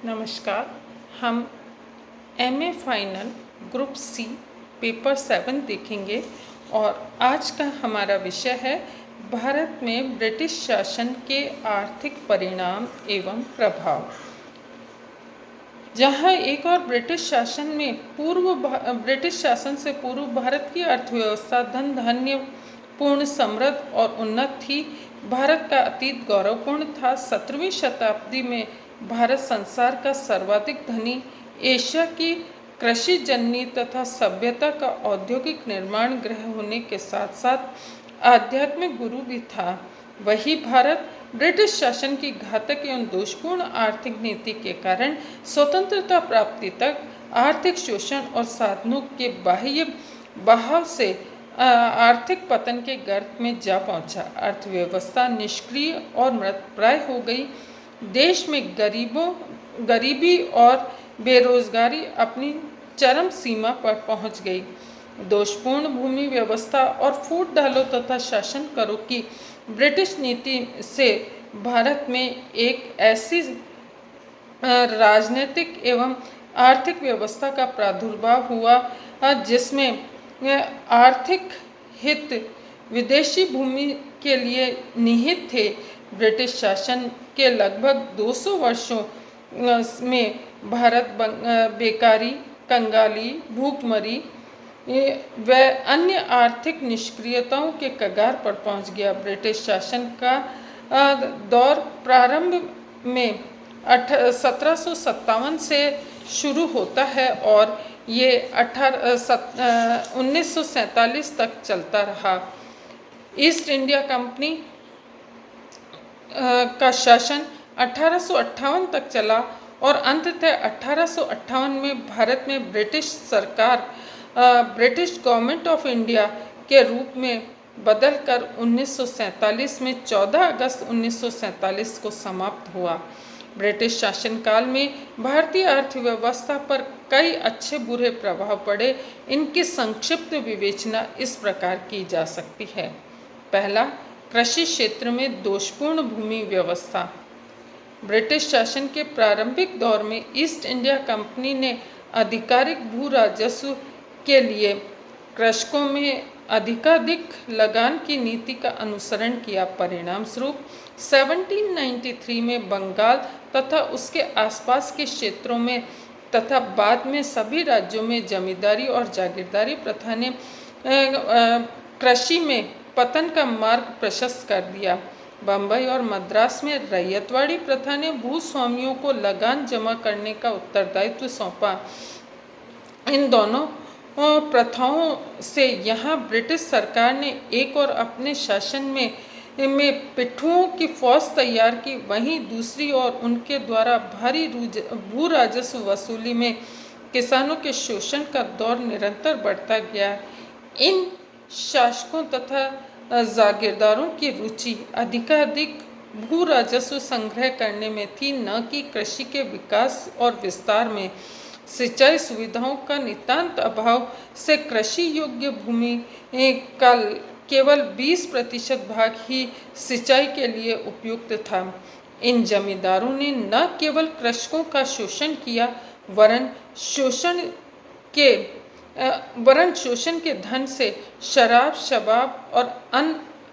नमस्कार। हम MA final group C paper 7 देखेंगे और आज का हमारा विषय है भारत में ब्रिटिश शासन के आर्थिक परिणाम एवं प्रभाव। जहां एक और ब्रिटिश शासन से पूर्व भारत की अर्थव्यवस्था धन धान्य पूर्ण समृद्ध और उन्नत थी। भारत का अतीत गौरवपूर्ण था। 17वीं शताब्दी में भारत संसार का सर्वाधिक धनी, एशिया की कृषि जननी तथा सभ्यता का औद्योगिक निर्माण गृह होने के साथ साथ आध्यात्मिक गुरु भी था। वही भारत ब्रिटिश शासन की घातक एवं दोषपूर्ण आर्थिक नीति के कारण स्वतंत्रता प्राप्ति तक आर्थिक शोषण और साधनों के बाह्य बहाव से आर्थिक पतन के गर्त में जा पहुंचा। अर्थव्यवस्था निष्क्रिय और मृतप्राय हो गई। देश में गरीबी और बेरोजगारी अपनी चरम सीमा पर पहुंच गई। दोषपूर्ण भूमि व्यवस्था और फूट डालो तथा शासन करो की ब्रिटिश नीति से भारत में एक ऐसी राजनीतिक एवं आर्थिक व्यवस्था का प्रादुर्भाव हुआ जिसमें आर्थिक हित विदेशी भूमि के लिए निहित थे। ब्रिटिश शासन के लगभग 200 वर्षों में भारत बेकारी, कंगाली, भूखमरी व अन्य आर्थिक निष्क्रियताओं के कगार पर पहुंच गया। ब्रिटिश शासन का दौर प्रारंभ में 1757 से शुरू होता है और ये 1947 तक चलता रहा। ईस्ट इंडिया कंपनी का शासन 1858 तक चला और अंततः 1858 में भारत में ब्रिटिश सरकार ब्रिटिश गवर्नमेंट ऑफ इंडिया के रूप में बदलकर 1947 में 14 अगस्त 1947 को समाप्त हुआ। ब्रिटिश शासनकाल में भारतीय अर्थव्यवस्था पर कई अच्छे बुरे प्रभाव पड़े। इनकी संक्षिप्त विवेचना इस प्रकार की जा सकती है। पहला, कृषि क्षेत्र में दोषपूर्ण भूमि व्यवस्था। ब्रिटिश शासन के प्रारंभिक दौर में ईस्ट इंडिया कंपनी ने आधिकारिक भू राजस्व के लिए कृषकों में अधिकाधिक लगान की नीति का अनुसरण किया। परिणाम स्वरूप 1793 में बंगाल तथा उसके आसपास के क्षेत्रों में तथा बाद में सभी राज्यों में जमींदारी और जागीरदारी प्रथा ने कृषि में पतन का मार्ग प्रशस्त कर दिया। बम्बई और मद्रास में रैयतवाड़ी प्रथा ने भूस्वामियों को लगान जमा करने का उत्तरदायित्व सौंपा। इन दोनों प्रथाओं से यहाँ ब्रिटिश सरकार ने एक और अपने शासन में पिट्ठुओं की फौज तैयार की, वहीं दूसरी ओर उनके द्वारा भारी भू राजस्व वसूली में किसानों के शोषण का दौर निरंतर बढ़ता गया। इन शासकों तथा जागीरदारों की रुचि अधिकाधिक भू राजस्व संग्रह करने में थी, न कि कृषि के विकास और विस्तार में। सिंचाई सुविधाओं का नितांत अभाव से कृषि योग्य भूमि का केवल 20% भाग ही सिंचाई के लिए उपयुक्त था। इन जमींदारों ने न केवल कृषकों का शोषण किया वरन शोषण के धन से शराब, शबाब और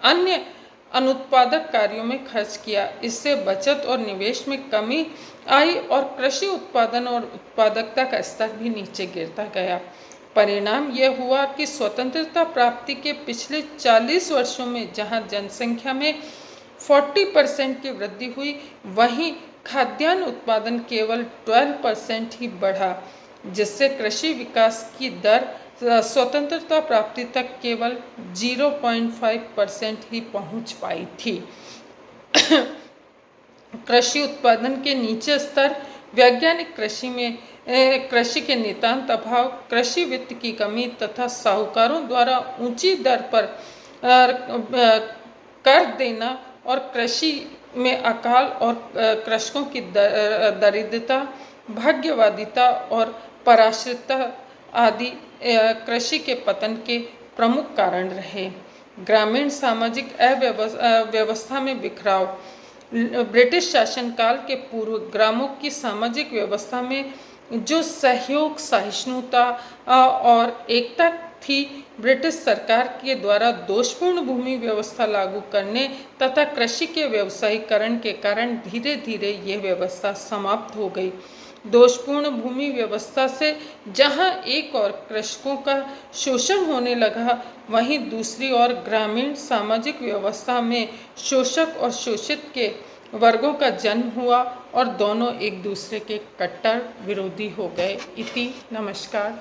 अन्य अनुत्पादक कार्यों में खर्च किया। इससे बचत और निवेश में कमी आई और कृषि उत्पादन और उत्पादकता का स्तर भी नीचे गिरता गया। परिणाम यह हुआ कि स्वतंत्रता प्राप्ति के पिछले 40 वर्षों में जहां जनसंख्या में 40% की वृद्धि हुई, वहीं खाद्यान्न उत्पादन केवल 12% ही बढ़ा, जिससे कृषि विकास की दर स्वतंत्रता प्राप्ति तक केवल 0.5% ही पहुंच पाई थी। कृषि उत्पादन के नीचे स्तर, वैज्ञानिक कृषि के नितांत अभाव, कृषि वित्त की कमी तथा साहूकारों द्वारा ऊंची दर पर कर देना और कृषि में अकाल और कृषकों की दरिद्रता, भाग्यवादिता और पराश्रितता आदि कृषि के पतन के प्रमुख कारण रहे। ग्रामीण सामाजिक व्यवस्था में बिखराव। ब्रिटिश शासनकाल के पूर्व ग्रामों की सामाजिक व्यवस्था में जो सहयोग, सहिष्णुता और एकता थी, ब्रिटिश सरकार के द्वारा दोषपूर्ण भूमि व्यवस्था लागू करने तथा कृषि के व्यवसायीकरण के कारण धीरे धीरे यह व्यवस्था समाप्त हो गई। दोषपूर्ण भूमि व्यवस्था से जहां एक ओर कृषकों का शोषण होने लगा, वहीं दूसरी ओर ग्रामीण सामाजिक व्यवस्था में शोषक और शोषित के वर्गों का जन्म हुआ और दोनों एक दूसरे के कट्टर विरोधी हो गए। इति नमस्कार।